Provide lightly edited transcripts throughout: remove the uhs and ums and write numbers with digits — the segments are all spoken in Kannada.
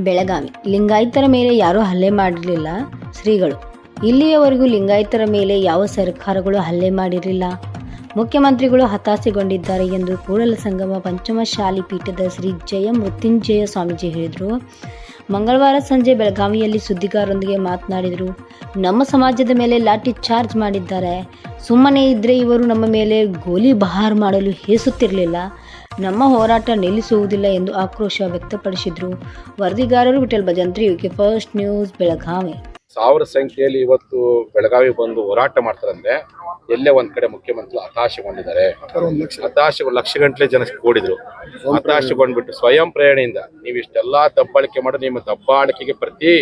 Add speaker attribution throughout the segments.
Speaker 1: ಬೆಳಗಾವಿ ಲಿಂಗಾಯತರ ಮೇಲೆ ಯಾರೂ ಹಲ್ಲೆ ಮಾಡಿರಲಿಲ್ಲ. ಶ್ರೀಗಳು ಇಲ್ಲಿಯವರೆಗೂ ಲಿಂಗಾಯತರ ಮೇಲೆ ಯಾವ ಸರ್ಕಾರಗಳು ಹಲ್ಲೆ ಮಾಡಿರಲಿಲ್ಲ. ಮುಖ್ಯಮಂತ್ರಿಗಳು ಹತಾಶೆಗೊಂಡಿದ್ದಾರೆ ಎಂದು ಕೂಡಲ ಸಂಗಮ ಪಂಚಮಶಾಲಿ ಪೀಠದ ಶ್ರೀ ಜಯ ಮೃತ್ಯುಂಜಯ ಸ್ವಾಮೀಜಿ ಹೇಳಿದರು. ಮಂಗಳವಾರ ಸಂಜೆ ಬೆಳಗಾವಿಯಲ್ಲಿ ಸುದ್ದಿಗಾರರೊಂದಿಗೆ ಮಾತನಾಡಿದರು. ನಮ್ಮ ಸಮಾಜದ ಮೇಲೆ ಲಾಠಿ ಚಾರ್ಜ್ ಮಾಡಿದ್ದಾರೆ. ಸುಮ್ಮನೆ ಇದ್ದರೆ ಇವರು ನಮ್ಮ ಮೇಲೆ ಗೋಲಿಬಾರ್ ಮಾಡಲು ಹೇಸುತ್ತಿರಲಿಲ್ಲ. ನಮ್ಮ ಹೋರಾಟ ನಿಲ್ಲಿಸುವುದಿಲ್ಲ ಎಂದು ಆಕ್ರೋಶ ವ್ಯಕ್ತಪಡಿಸಿದರು. ವರದಿಗಾರರು Vithal Bhajantri, UK first news, Belagavi.
Speaker 2: ಸಾವಿರ ಸಂಖ್ಯೆಯಲ್ಲಿ ಇವತ್ತು ಬೆಳಗಾವಿ ಬಂದು ಹೋರಾಟ ಮಾಡ್ತಾರಂದ್ರೆ ಎಲ್ಲೇ ಒಂದ್ ಕಡೆ ಮುಖ್ಯಮಂತ್ರಿ ಹತಾಶೆಗೊಂಡಿದ್ದಾರೆ. ಲಕ್ಷಗಟ್ಟಲೆ ಜನ ಕೂಡಿದ್ರು. ಹತಾಶೆಗೊಂಡ್ಬಿಟ್ಟು ಸ್ವಯಂ ಪ್ರೇರಣೆಯಿಂದ ನೀವು ಇಷ್ಟೆಲ್ಲಾ ದಬ್ಬಾಳಿಕೆ ಮಾಡಿ ನಿಮ್ಮ ದಬ್ಬಾಳಿಕೆಗೆ ಪ್ರತಿ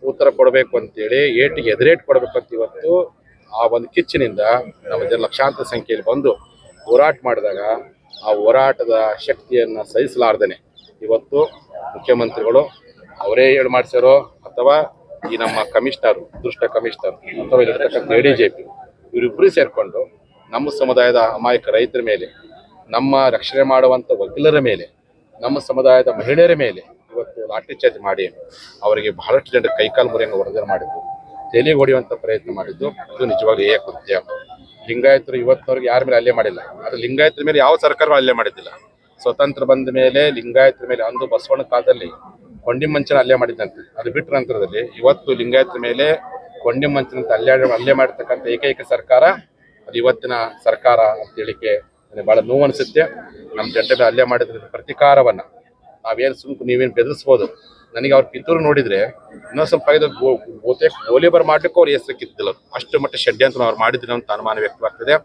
Speaker 2: ಉತ್ತರ ಕೊಡಬೇಕು ಅಂತೇಳಿ ಏಟಿಗೆ ಎದುರೇಟ್ ಕೊಡಬೇಕು ಅಂತ ಇವತ್ತು ಆ ಒಂದು ಕಿಚ್ಚಿನಿಂದ ನಮ್ಮ ಜನ ಲಕ್ಷಾಂತರ ಸಂಖ್ಯೆಯಲ್ಲಿ ಬಂದು ಹೋರಾಟ ಮಾಡಿದಾಗ ಆ ಹೋರಾಟದ ಶಕ್ತಿಯನ್ನ ಸಹಿಸಲಾರ್ದೇನೆ ಇವತ್ತು ಮುಖ್ಯಮಂತ್ರಿಗಳು ಅವರೇ ಹೇಳಿ ಮಾಡಿಸ್ಯಾರೋ ಅಥವಾ ಈ ನಮ್ಮ ಕಮಿಷನರ್ ದುಷ್ಟ ಕಮಿಷನರ್ ಅಥವಾ ಇಲ್ಲಿರ್ತಕ್ಕಂಥ ADJP ಇವರಿಬ್ಬರು ಸೇರ್ಕೊಂಡು ನಮ್ಮ ಸಮುದಾಯದ ಅಮಾಯಕ ರೈತರ ಮೇಲೆ, ನಮ್ಮ ರಕ್ಷಣೆ ಮಾಡುವಂಥ ವಕೀಲರ ಮೇಲೆ, ನಮ್ಮ ಸಮುದಾಯದ ಮಹಿಳೆಯರ ಮೇಲೆ ಇವತ್ತು ಲಾಠಿ ಚಾರ್ಜ್ ಮಾಡಿ ಅವರಿಗೆ ಬಹಳಷ್ಟು ಜನರ ಕೈಕಾಲು ಮುರಿಯನ್ನು ವರದಿ ಮಾಡಿದ್ದು, ತಲೆ ಹೊಡೆಯುವಂಥ ಪ್ರಯತ್ನ ಮಾಡಿದ್ದು ಇದು ನಿಜವಾಗ್ಲೂ ಕೃತ್ಯ. ಲಿಂಗಾಯತರು ಇವತ್ತಿನವ್ರಿಗೆ ಯಾರ ಮೇಲೆ ಹಲ್ಲೆ ಮಾಡಿಲ್ಲ. ಆದರೆ ಲಿಂಗಾಯತರ ಮೇಲೆ ಯಾವ ಸರ್ಕಾರ ಹಲ್ಲೆ ಮಾಡಿದ್ದಿಲ್ಲ. ಸ್ವತಂತ್ರ ಬಂದ ಮೇಲೆ ಲಿಂಗಾಯತರ ಮೇಲೆ ಅಂದು ಬಸವಣ್ಣ ಕಾಲದಲ್ಲಿ ಕೊಂಡಿಮಂಚನ ಹಲ್ಲೆ ಮಾಡಿದ್ದಂತೆ. ಅದು ಬಿಟ್ಟ ನಂತರದಲ್ಲಿ ಇವತ್ತು ಲಿಂಗಾಯತರ ಮೇಲೆ ಕೊಂಡಿಮಂಚನಂತ ಹಲ್ಲೆ ಮಾಡಿರ್ತಕ್ಕಂಥ ಏಕೈಕ ಸರ್ಕಾರ ಅದು ಇವತ್ತಿನ ಸರ್ಕಾರ ಅಂತ ಹೇಳಿಕೆ ನನಗೆ ಭಾಳ ನೋವು ಅನಿಸುತ್ತೆ. ನಮ್ಮ ಜನರ ಮೇಲೆ ಹಲ್ಲೆ ಮಾಡಿದ್ರ ಪ್ರತಿಕಾರವನ್ನ ನಾವೇನು ಸುಮ್ಕು ನೀವೇನು ಬೆದರಿಸ್ಬೋದು. ನನಗೆ ಅವ್ರ ಕಿತ್ತೂರು ನೋಡಿದ್ರೆ ಇನ್ನೊಂದು ಸ್ವಲ್ಪ ಗೋಲಿಬಾರ್ ಮಾಡ್ಲಿಕ್ಕೆ ಅವ್ರು ಹೆಸರು ಕಿತ್ತಿಲ್ಲ. ಅಷ್ಟು ಮಟ್ಟ ಷಡ್ಯಂತ್ರ ಅವ್ರು ಮಾಡಿದ್ರೆ ಅಂತ ಅನುಮಾನ ವ್ಯಕ್ತವಾಗ್ತದೆ.